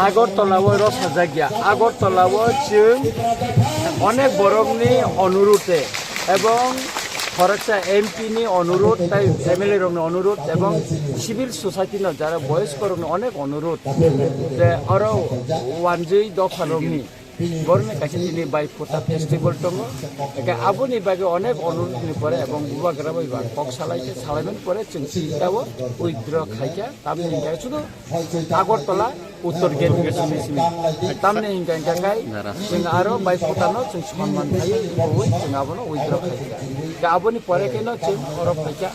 আগরতলাও সাজাগিয়া আগরতলাও जों অনেক বরংনি অনুরোধে এবং ফরাক্সা এমপিনি অনুরোধ তাই এমএলএ রংনি অনুরোধ এবং সিভিল সোসাইটিনো যারা বয়স্ক রংনি অনেক অনুরোধ যে আরো ওয়ানজৈ দফা রংনি বরং কাছে তিনি বাই ফোটা ফেস্টিভ্যাল দङ আবনি বাগে অনেক অনুরোধনি পরে এবং বুবাগ্রা বইবা কক সালাইতে সালাইমেন পরে जों সিটাও উইথড্র খাইয়া তামনি হিংগায় শুধু আগরতলা উত্তর গেট গেছিনি তামনি হিংগায় গাय जों आरो बाय फोटानो जों सम्मान थायो बय जों आबनो उइथड्र खाइया आबनि परे केनो जों अर फाइया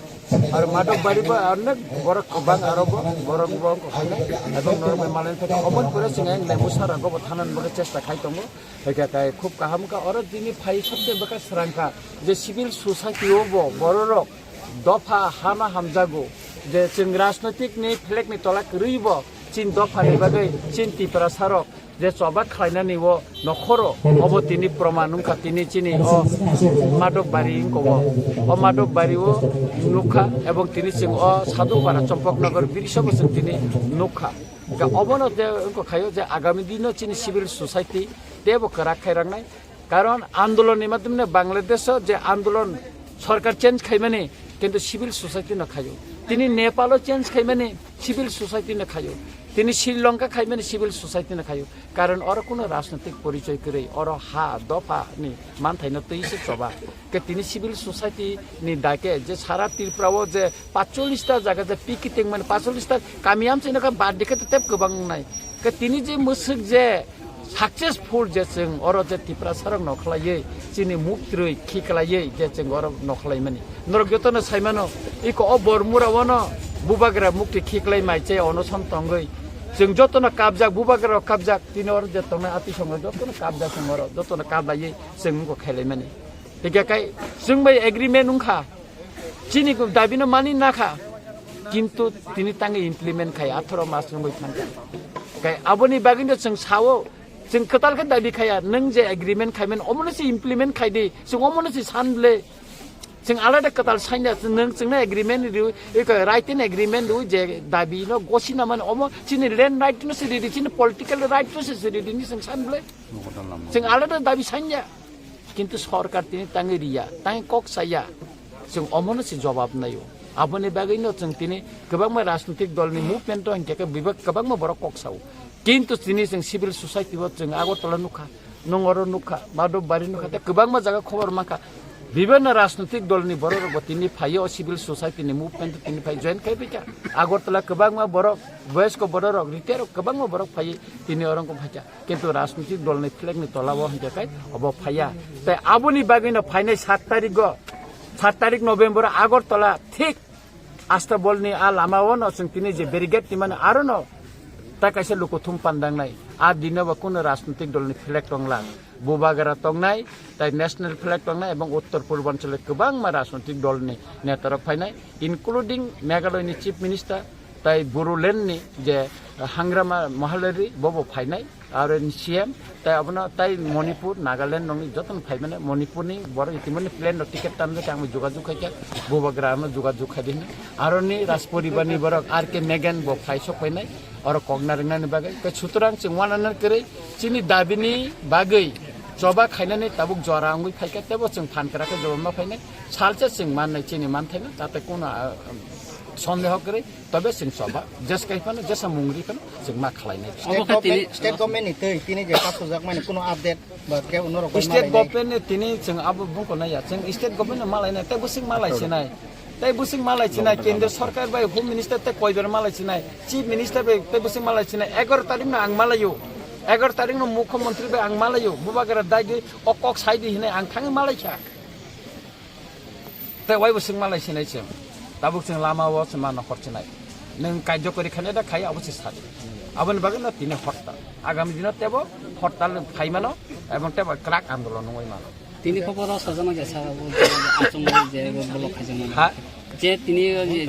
आरो मादक बारिबो अनेक बरक गोबां आरो बरक बरक खाइनाय এবং नर्मेल मालाय फाइया अमन परे जों लेमु सारागो थानान बगे चेष्टा खाइ दङ हेकाय खूब काहामका अर दिनि फाइ सबसे बका स्रांका जे सिभिल सोसाइटियाव बररक दफा हामा हामजागो जे जों राजनैतिक नि फ्लेगनि तला रैब चिन दफानि बागै चिन तिपरा सारक जे सबाद खायनानै वो नखर अब तिनि प्रमाण उनका तिनि चिनि अ मादक बारि को अ मादक बारि वो नुखा एवं तिनि सिंह अ साधुपारा चम्पकनगर बिरसबो जों तिनि नुखा का अबनो जे उनको खायो जे आगामी दिनो चिनि सिभिल सोसाइटी देबो करा खायरांनाय कारण आंदोलननि माध्यमने बांग्लादेश जे आंदोलन सरकार चेंज खायमाने किन्तु सिभिल सोसाइटी न खायो तिनि नेपालो चेंज खायमाने सिभिल सोसाइटी न खायो তিনি শ্রীলঙ্কা খাইবেন সিভিল সোসাইটি না খায়ো কারণ অর কোনো রাজনৈতিক পরিচয় করে অর হা দফা নি মানথাই না তৈছে চবা কে তিনি সিভিল সোসাইটি নি ডাকে যে সারা ত্রিপুরাও যে 45টা জায়গা যে পিকেটিং মানে 45টা কামিয়াম চিনকা বাদ দেখে তেপ गोबां নাই কে তিনি যে মুসুক যে সাকসেসফুল যে जों अर जे ত্রিপুরা सारक नखलायै चिनि मुक्त्रयै खिखलायै जे जों अर नखलाय माने नरगतन साइमानो इको अ बरमुरावनो बुबाग्रा मुक्ति खिखलाय माइचे अनसन तंगै जों जतन काबजाक बुबाग्रा काबजाक तिनि अर जे तंग आति संग जतन काबजाक संग अर जतन काबलायै जों को खायलाय माने हेकाय जों बै एग्रीमेन्ट उनखा चिनि को दाबिनो मानि नाखा किन्तु तिनि तांगे इमप्लिमेन्ट खाय 18 मास नंगै थांगा गाय आबनि बागिनो जों सावो जों खोतालखौ दाबि खाया नों जे एग्रीमेन्ट खायमेन अमनसि इमप्लिमेन्ट खायदि जों अमनसि सानले जों आलादा खोताल साइना नों जोंना एग्रीमेन्ट इको राइट इन एग्रीमेन्ट जे दाबि न गसिना माने अम चिनि लेन्ड राइट न सिरि चिनि पलिटिकल राइट न सिरि नि जों सानले जों आलादा दाबि साइना किन्तु सरकार तिनि तांगे रिया तांगे कक साया जों अमनसि जवाब नायो आबनि बागैनो जों तिनि गोबां राजनैतिक दलनि मुभमेन्ट हंके बिभाग गोबां बर कक साव किन्तु तिनि जों सिभिल सोसाइटी जों आगरतला नुखा नंगर नुखा माधव बारि नुखा गोबां जायगा खबर माखा विभिन्न राजनैतिक दलनि बर तिनि फायो सिभिल सोसाइटीनि मुभमेन्ट तिनि फाय जइन खायबिका आगरतला गोबां बर वयस्क बर रिटायर गोबां बर फायो तिनि अरंको फाया किन्तु राजनैतिक दलनि फ्लेगनि तलाव हंके अब फाया ताय आबनि बागैनो फायनाय 7 तारिख नभेम्बर आगरतला ठीक आस्था बलनि आ लामाव न जों तिनि जे बेरिगेट तिमाने आरो न ता कायसे लोको थुम पान्दांनाय आ दिनबा कुन राजनैतिक दलनि फ्लेग टंगला बुबागरा टंगनाय ताय नेशनल फ्लेग टंगनाय एवं उत्तर पूर्वांचल गोबां राजनैतिक दलनि नेतारा फायनाय इनक्लुडिं मेघालयनि चीफ मिनिस्टार ताय बोरोलेण्डनि जे हांग्रामा महालारि बबो फायनाय आरो सीएम ताय अबनो ताय मणिपुर नागालैंड नंनि जतन फायमाने मणिपुरनि बर इतिमनि प्लेन टिकेट तानबे आं जुगाजुग खायका बुबाग्रानो जुगाजुग खायदिन आरो नि राजपरिबारनि बरक आरके मेगन बो फायसो फायनाय और कगनारिंगनानि बागै सुतरां जों वानाना करे चिनि दाबिनि बागै जबा खायनानै ताबुक जरांगै फायका तेबो जों फानकराखै जबा फायनाय सालसे जों माननाय चिनि मानथायना ताते कोनो सन्देह करे तबे जों सबा जस कायफानो जसा मुंग्रिखौनो जों मा खालायनाय स्टेट गभर्नमेन्टनि तै तिनि जे कासुजाक माने कोनो अपडेट बके उनर स्टेट गभर्नमेन्टनि तिनि जों आबो बुंको नाया जों स्टेट गभर्नमेन्ट मालायनाय तै बुसिं मालायसिनाय तै बुसिं मालायसिनाय केन्द्र सरकार बाय होम मिनिस्टार तै कयबर मालायसिनाय चीफ मिनिस्टार बाय तै बुसिं मालायसिनाय 11 तारिखनो आं मालायो 11 तारिखनो मुख्यमन्त्री बाय आं मालायो बुबागरा दायदि अकक साइदि हिनाय आं थाङो मालायखा तै वाय बुसिं मालायसिनाय जों ताबुक जों लामाव समा नखरसिनाय नों कार्यकरि खाने दा खाय अबसि सादि आबन बागन तिने हरताल आगामी दिन तेबो हरताल फाइमानो एवं तेबो क्राक आन्दोलन नङै मानो तिनि खबर सजना जे साबो आचम जे ब्लक खाजन हा जे तिनि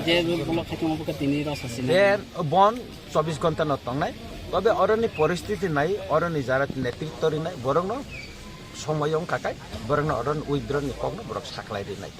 जे ब्लक खाजन बके तिनि रससिन दे बन 24 घन्टा न तंनाय तबे अरनि परिस्थिति नाय अरनि जारा नेतृत्वरि नाय बरंनो समयं काकाय बरंनो अरन उइद्रनि कगनो बरक साखलाय दिनाय